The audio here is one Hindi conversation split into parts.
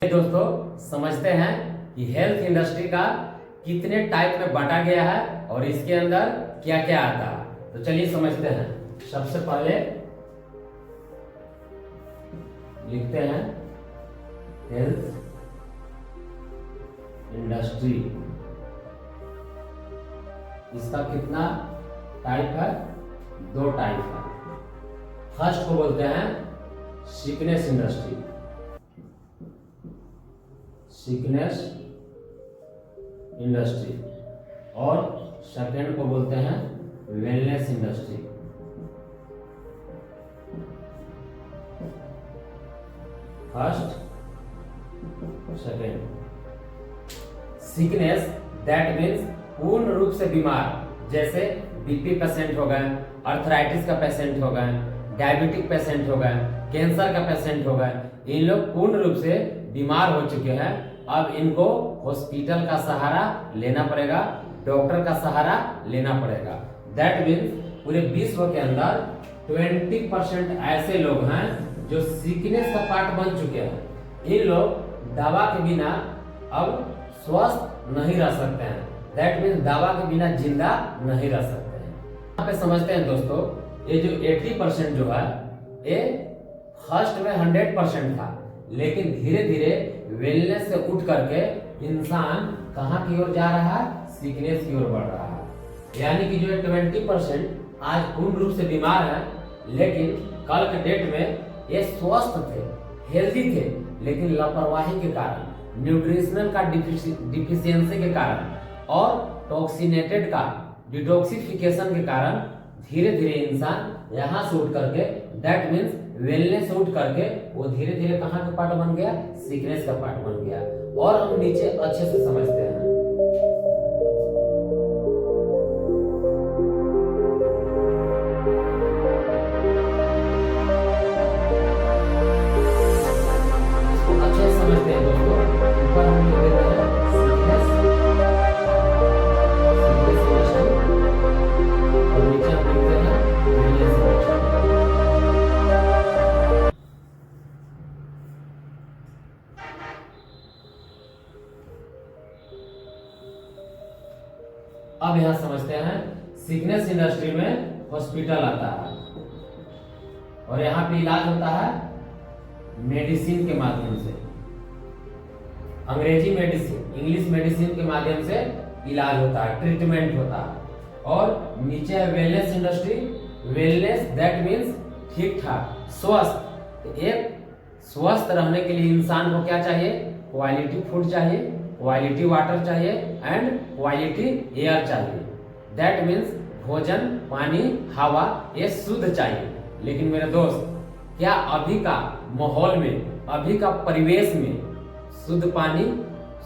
दोस्तों समझते हैं कि हेल्थ इंडस्ट्री का कितने टाइप में बांटा गया है और इसके अंदर क्या क्या आता है। तो चलिए समझते हैं। सबसे पहले लिखते हैं हेल्थ इंडस्ट्री। इसका कितना टाइप है? 2 टाइप है। फर्स्ट को बोलते हैं सिकनेस इंडस्ट्री, सिकनेस इंडस्ट्री, और सेकेंड को बोलते हैं wellness industry. First, second. Sickness that means पूर्ण रूप से बीमार, जैसे बीपी पेशेंट हो गए, अर्थराइटिस का पेशेंट हो गए, डायबिटिक पेशेंट हो गए, कैंसर का पेशेंट हो गए। इन लोग पूर्ण रूप से बीमार हो चुके हैं। अब इनको हॉस्पिटल का सहारा लेना पड़ेगा, डॉक्टर का सहारा लेना पड़ेगा। दैट मीन्स पूरे विश्व के अंदर 20% ऐसे लोग हैं जो सिकनेस का पार्ट बन चुके हैं। इन लोग दवा के बिना अब स्वस्थ नहीं रह सकते हैं। दैट मीन्स दवा के बिना जिंदा नहीं रह सकते हैं। यहाँ पे समझते हैं दोस्तों, ये जो 80% जो है ये फर्स्ट में 100% था, लेकिन धीरे धीरे वेलनेस से उठ करके इंसान कहाँ की ओर जा रहा है? सिकनेस की ओर बढ़ रहा है। यानी कि जो 20% आज पूर्ण रूप से बीमार है, लेकिन कल के डेट में ये स्वस्थ थे, हेल्दी थे, लेकिन लापरवाही के कारण, न्यूट्रिशनल का डिफिशियंसी के कारण और टॉक्सिनेटेड का डिटॉक्सिफिकेशन के कारण धीरे धीरे इंसान यहाँ से उठ करके, दैट मीन्स वेलनेस से उठ करके वो धीरे धीरे कहाँ का पार्ट बन गया? सिकनेस का पार्ट बन गया। और हम नीचे अच्छे से समझते हैं। इसको अच्छे से समझते हैं दोस्तों। ऊपर हम लिख देते हैं सिकनेस, और नीचे हम लिखते हैं वेलनेस इंडस्ट्री। अब यहां समझते हैं सिकनेस इंडस्ट्री में हॉस्पिटल आता है और यहाँ पे इलाज होता है मेडिसिन के माध्यम से, अंग्रेजी मेडिसिन, इंग्लिश मेडिसिन के माध्यम से इलाज होता है, ट्रीटमेंट होता है। और नीचे है wellness industry. Wellness that means ठीक ठाक, स्वस्थ। तो एक स्वस्थ रहने के लिए इंसान को क्या चाहिए? क्वालिटी फूड चाहिए, क्वालिटी वाटर चाहिए एंड क्वालिटी एयर चाहिए। दैट मीन्स भोजन, पानी, हवा ये शुद्ध चाहिए। लेकिन मेरे दोस्त, क्या अभी का माहौल में, अभी का परिवेश में शुद्ध पानी,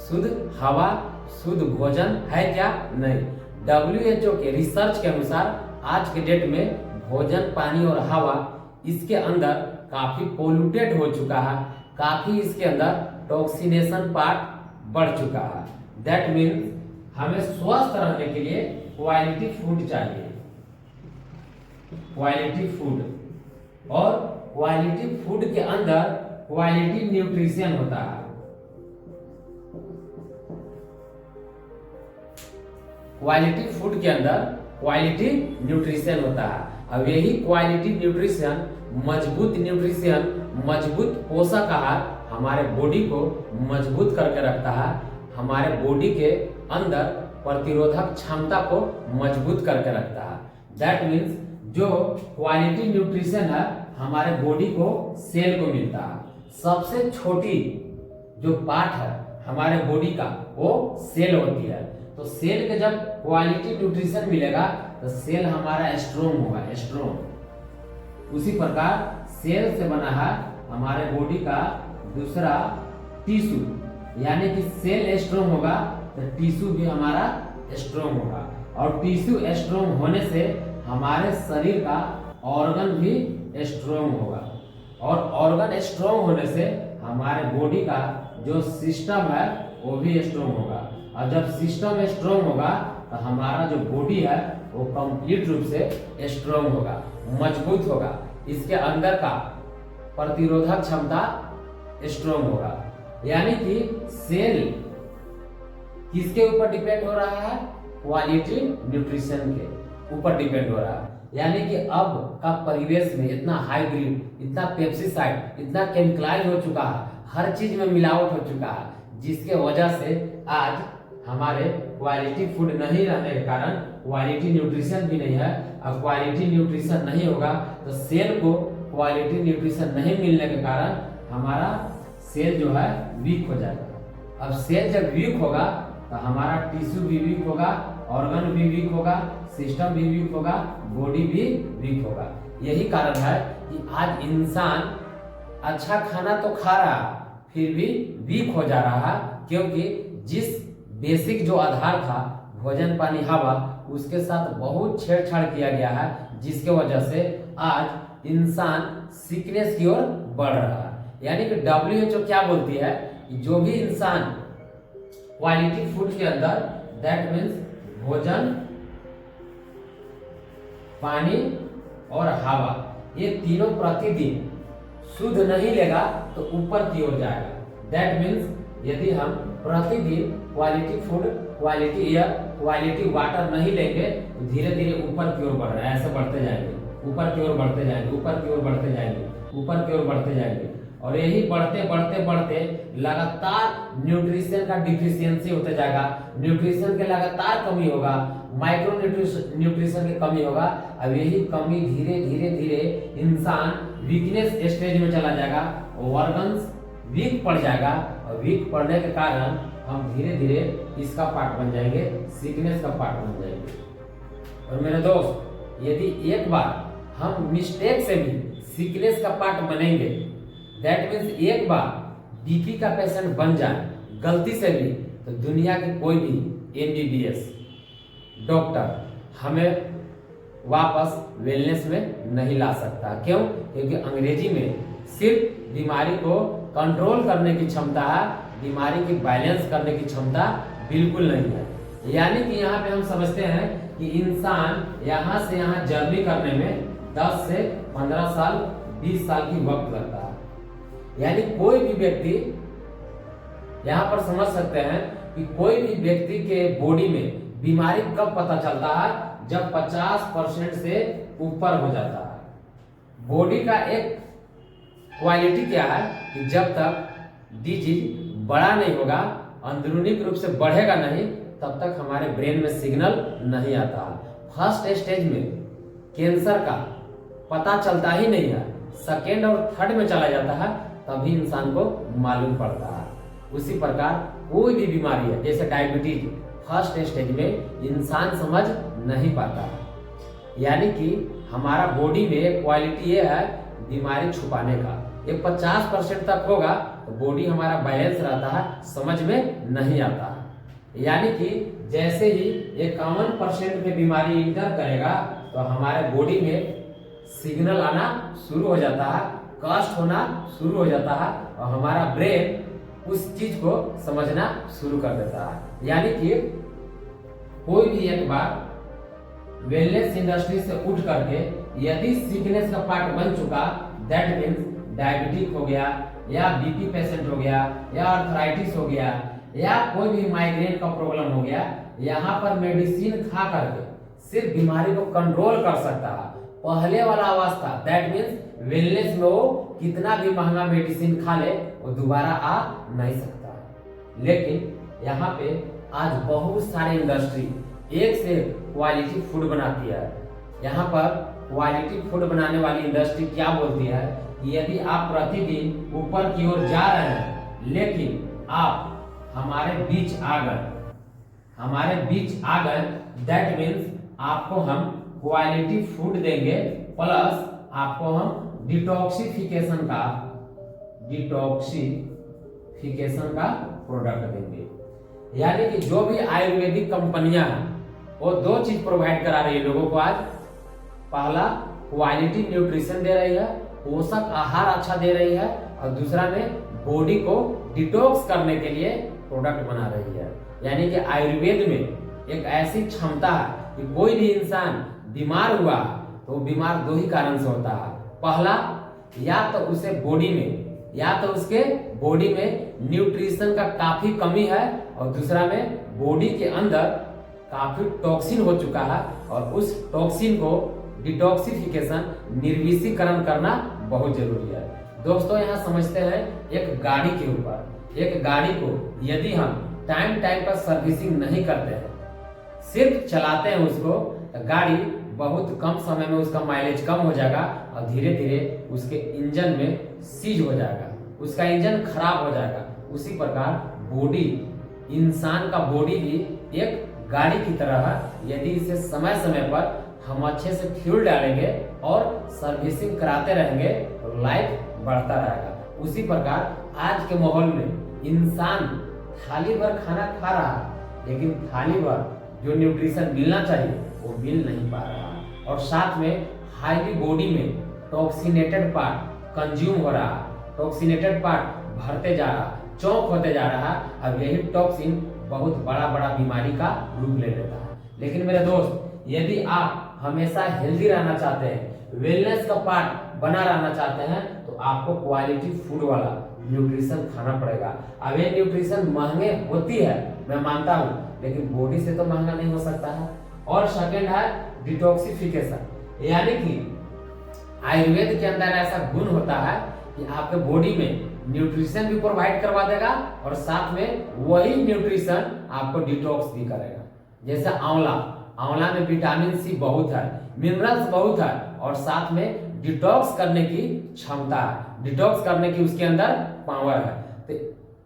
शुद्ध हवा, शुद्ध भोजन है क्या? नहीं। WHO के रिसर्च के अनुसार आज के डेट में भोजन, पानी और हवा इसके अंदर काफी पोल्यूटेड हो चुका है, काफी इसके अंदर टॉक्सिनेशन पार्ट बढ़ चुका है। दैट मीन्स हमें स्वस्थ रहने के लिए क्वालिटी फूड चाहिए, क्वालिटी फूड। और क्वालिटी फूड के अंदर क्वालिटी न्यूट्रिशन होता है। क्वालिटी फूड के अंदर क्वालिटी न्यूट्रिशन होता है। अब यही क्वालिटी न्यूट्रिशन, मजबूत न्यूट्रिशन, मजबूत पोषक आहार हमारे बॉडी को मजबूत करके रखता है, हमारे बॉडी के अंदर प्रतिरोधक क्षमता को मजबूत करके रखता है। दैट मीन्स जो क्वालिटी न्यूट्रिशन है हमारे बॉडी को, सेल को मिलता है। सबसे छोटी जो पार्ट है हमारे बॉडी का वो सेल होती है। तो सेल के जब क्वालिटी न्यूट्रिशन मिलेगा तो सेल हमारा स्ट्रॉन्ग होगा, स्ट्रॉन्ग। उसी प्रकार सेल से बना है हमारे बॉडी का दूसरा टिश्यू, यानी कि सेल स्ट्रॉन्ग होगा तो टिश्यू भी हमारा स्ट्रॉन्ग होगा। और टिश्यू स्ट्रॉन्ग होने से हमारे शरीर का ऑर्गन भी स्ट्रॉन्ग होगा। और ऑर्गन स्ट्रॉन्ग होने से हमारे बॉडी का जो सिस्टम है वो भी स्ट्रॉन्ग होगा। और जब सिस्टम स्ट्रॉन्ग होगा तो हमारा जो बॉडी है वो कंप्लीट रूप से स्ट्रॉन्ग होगा, मजबूत होगा। इसके अंदर का प्रतिरोधक क्षमता स्ट्रॉन्ग होगा। यानी कि सेल किसके ऊपर डिपेंड हो रहा है? क्वालिटी न्यूट्रिशन के ऊपर डिपेंड हो रहा है। यानी कि अब का परिवेश में इतना हाइब्रिड, इतना पेप्सिसाइड, इतना केमिकलाइज हो चुका है, हर चीज में मिलावट हो चुका है, जिसके वजह से आज हमारे क्वालिटी फूड नहीं रहने के कारण क्वालिटी न्यूट्रिशन भी नहीं है। अब क्वालिटी न्यूट्रिशन नहीं होगा तो सेल को क्वालिटी न्यूट्रिशन नहीं मिलने के कारण हमारा सेल जो है वीक हो जाएगा। अब सेल जब वीक होगा तो हमारा टिश्यू भी वीक होगा, ऑर्गन भी वीक होगा, सिस्टम भी वीक होगा, बॉडी भी वीक होगा। यही कारण है कि आज इंसान अच्छा खाना तो खा रहा फिर भी वीक हो जा रहा है, क्योंकि जिस बेसिक जो आधार था भोजन पानी हवा, उसके साथ बहुत छेड़छाड़ किया गया है, जिसके वजह से आज इंसान सिकनेस की ओर बढ़ रहा है। यानी कि WHO क्या बोलती है कि जो भी इंसान क्वालिटी फूड के अंदर, दैट मीन्स भोजन पानी और हवा, ये तीनों प्रतिदिन शुद्ध नहीं लेगा तो ऊपर की ओर जाएगा। दैट मीन्स यदि हम प्रतिदिन quality food, quality air, quality water नहीं लेंगे तो धीरे धीरे ऊपर की ओर बढ़ रहा है, ऐसे बढ़ते जाएंगे, ऊपर की ओर बढ़ते जाएंगे, ऊपर की ओर बढ़ते जाएंगे, ऊपर की ओर बढ़ते जाएंगे। और यही बढ़ते बढ़ते बढ़ते लगातार न्यूट्रिशन का डिफिशियंसी होते जाएगा, न्यूट्रिशन के लगातार कमी होगा, माइक्रो न्यूट्रिशन की कमी होगा। अब यही कमी धीरे धीरे धीरे इंसान वीकनेस स्टेज में चला जाएगा, ऑर्गन्स वीक पड़ जाएगा, और वीक पड़ने के कारण हम धीरे धीरे इसका पार्ट बन जाएंगे, सिकनेस का पार्ट बन जाएंगे। और मेरे दोस्त, यदि एक बार हम मिस्टेक से भी सिकनेस का पार्ट बनेंगे, दैट मीन्स एक बार बीपी का पेशेंट बन जाए गलती से भी, तो दुनिया की कोई भी MBBS डॉक्टर हमें वापस वेलनेस में नहीं ला सकता। क्यों? क्योंकि अंग्रेजी में सिर्फ बीमारी को कंट्रोल करने की क्षमता है, बीमारी की बैलेंस करने की क्षमता बिल्कुल नहीं है। यानी कि यहाँ पे हम समझते हैं कि इंसान यहाँ से यहाँ जर्नी करने में 10 से 15 साल 20 साल की वक्त लगता है। यानी कोई भी व्यक्ति, यहाँ पर समझ सकते हैं कि कोई भी व्यक्ति के बॉडी में बीमारी कब पता चलता है? जब 50% से ऊपर हो जाता है। बॉडी का एक क्वालिटी क्या है कि जब तक डिजीज बड़ा नहीं होगा, अंदरूनी रूप से बढ़ेगा नहीं, तब तक हमारे ब्रेन में सिग्नल नहीं आता। फर्स्ट स्टेज में कैंसर का पता चलता ही नहीं है, सेकेंड और थर्ड में चला जाता है, तभी इंसान को मालूम पड़ता है। उसी प्रकार कोई भी बीमारी है, जैसे डायबिटीज, फर्स्ट स्टेज में इंसान समझ नहीं पाता है। यानी कि हमारा बॉडी में क्वालिटी ये है बीमारी छुपाने का। ये 50% तक होगा तो बॉडी हमारा बैलेंस रहता है, समझ में नहीं आता है। यानी कि जैसे ही 51% पे बीमारी इंटर करेगा तो हमारे बॉडी में सिग्नल आना शुरू हो जाता है, कष्ट होना शुरू हो जाता है, और हमारा ब्रेन उस चीज को समझना शुरू कर देता है। यानी कि कोई भी एक बार वेलनेस इंडस्ट्री से उठ करके यदि सिकनेस का पार्ट बन चुका, दैट मीन्स डायबिटिक हो गया, या बीपी पेशेंट हो गया, या अर्थराइटिस हो गया, या कोई भी माइग्रेन का प्रॉब्लम हो गया, यहाँ पर मेडिसिन खा करके सिर्फ बीमारी को कंट्रोल कर सकता है। पहले वाला अवस्था, दैट मीन्स वेलनेस में वो कितना भी महंगा मेडिसिन खा ले, वो दोबारा आ नहीं सकता। लेकिन यहाँ पे आज बहुत सारे इंडस्ट्री एक से क्वालिटी फूड बनाती है। यहाँ पर क्वालिटी फूड बनाने वाली इंडस्ट्री क्या बोलती है कि यदि आप प्रतिदिन ऊपर की ओर जा रहे हैं, लेकिन आप हमारे बीच आ गए, दैट मीन्स आपको हम क्वालिटी फूड देंगे, प्लस आपको हम डिटॉक्सिफिकेशन का प्रोडक्ट देंगे। यानी कि जो भी आयुर्वेदिक कंपनियां हैं वो दो चीज प्रोवाइड करा रही है लोगों को आज। पहला क्वालिटी न्यूट्रिशन दे रही है, पोषक आहार अच्छा दे रही है, और दूसरा में बॉडी को डिटॉक्स करने के लिए प्रोडक्ट बना रही है। यानी कि आयुर्वेद में एक ऐसी क्षमता है कि कोई भी इंसान बीमार हुआ तो बीमार दो ही कारण से होता है। पहला, या तो उसे बॉडी में या तो उसके बॉडी में न्यूट्रिशन का काफी कमी है और दूसरा में बॉडी के अंदर काफी टॉक्सिन हो चुका है और उस टॉक्सिन को डिटॉक्सिफिकेशन निर्विषीकरण करना बहुत जरूरी है। दोस्तों यहाँ समझते हैं एक गाड़ी के ऊपर, एक गाड़ी को यदि हम टाइम टाइम पर सर्विसिंग नहीं करते हैं, सिर्फ चलाते हैं उसको, तो गाड़ी बहुत कम समय में उसका माइलेज कम हो जाएगा और धीरे धीरे उसके इंजन में सीज हो जाएगा, उसका इंजन खराब हो जाएगा। उसी प्रकार बॉडी, इंसान का बॉडी भी एक गाड़ी की तरह है, यदि इसे समय समय पर हम अच्छे से फ्यूल डालेंगे और सर्विसिंग कराते रहेंगे तो लाइफ बढ़ता रहेगा। उसी प्रकार आज के माहौल में इंसान थाली भर खाना खा रहा है, लेकिन थाली भर जो न्यूट्रिशन मिलना चाहिए वो मिल नहीं पा रहा है और साथ में हाईली बॉडी में टॉक्सिनेटेड पार्ट कंज्यूम हो रहा है, टॉक्सिनेटेड पार्ट भरते जा रहा, चौक होते जा रहा। अब यही टॉक्सिन बहुत बड़ा बड़ा बीमारी का रूप ले लेता है। लेकिन मेरे दोस्त, यदि आप हमेशा हेल्दी रहना चाहते हैं, वेलनेस का पार्ट बना रहना चाहते हैं, तो आपको क्वालिटी फूड वाला न्यूट्रिशन खाना पड़ेगा। अब ये न्यूट्रिशन महंगे होती है, मैं मानता हूँ, लेकिन बॉडी से तो महंगा नहीं हो सकता है। और सेकेंड है डिटॉक्सिफिकेशन, यानी कि आयुर्वेद के अंदर ऐसा गुण होता है कि आपके बॉडी में न्यूट्रिशन भी प्रोवाइड करवा देगा और साथ में वही न्यूट्रिशन आपको डिटॉक्स भी करेगा। जैसे आंवला में विटामिन सी बहुत है, मिनरल्स बहुत है और साथ में डिटॉक्स करने की क्षमता है, डिटॉक्स करने की उसके अंदर पावर है। तो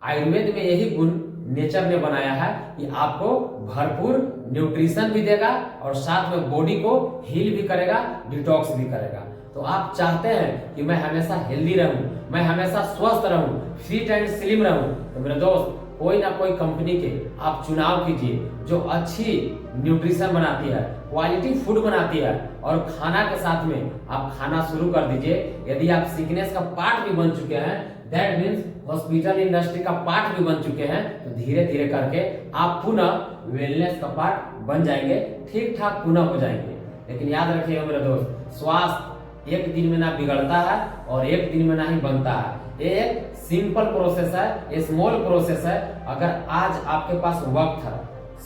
आयुर्वेद में यही गुण नेचर ने बनाया है कि आपको भरपूर न्यूट्रिशन भी देगा और साथ में बॉडी को हील भी करेगा, डिटॉक्स भी करेगा। तो आप चाहते हैं कि मैं हमेशा हेल्दी रहूं, मैं हमेशा स्वस्थ रहूं, फिट एंड स्लिम रहूं, तो मेरे दोस्त कोई ना कोई कंपनी के आप चुनाव कीजिए जो अच्छी न्यूट्रिशन बनाती है, क्वालिटी फूड बनाती है और खाना के साथ में आप खाना शुरू कर दीजिए। यदि आप सिकनेस का पार्ट भी बन चुके हैं, दैट मीन्स हॉस्पिटल इंडस्ट्री का पार्ट भी बन चुके हैं, तो धीरे धीरे करके आप पुनः वेलनेस का पार्ट बन जाएंगे, ठीक ठाक पुनः हो जाएंगे। लेकिन याद रखिएगा मेरे दोस्त, स्वास्थ्य एक दिन में ना बिगड़ता है और एक दिन में ना ही बनता है। ये एक सिंपल प्रोसेस है, स्मॉल प्रोसेस है। अगर आज आपके पास वक्त है,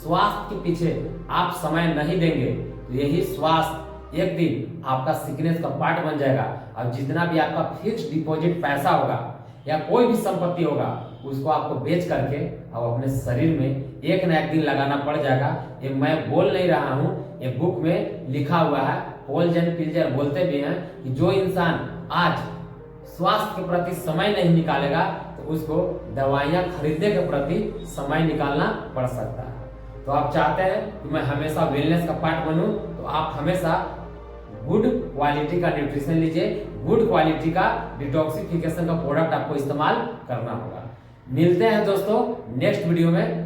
स्वास्थ्य के पीछे आप समय नहीं देंगे, तो यही स्वास्थ्य एक दिन आपका सिकनेस का पार्ट बन जाएगा। अब जितना भी आपका फिक्स डिपॉजिट पैसा होगा या कोई भी संपत्ति होगा, उसको आपको बेच करके अब अपने शरीर में एक ना एक दिन लगाना पड़ जाएगा। ये मैं बोल नहीं रहा हूँ, ये बुक में लिखा हुआ है। पॉल जेन पिल्जर बोलते भी हैं कि जो इंसान आज स्वास्थ्य के प्रति समय नहीं निकालेगा, तो उसको दवाइयां खरीदने के प्रति समय निकालना पड़ सकता है। तो आप चाहते हैं कि मैं हमेशा वेलनेस का पार्ट बनूं, तो आप हमेशा गुड क्वालिटी का न्यूट्रिशन लीजिए, गुड क्वालिटी का डिटॉक्सिफिकेशन का प्रोडक्ट आपको इस्तेमाल करना होगा। मिलते हैं दोस्तों नेक्स्ट वीडियो में।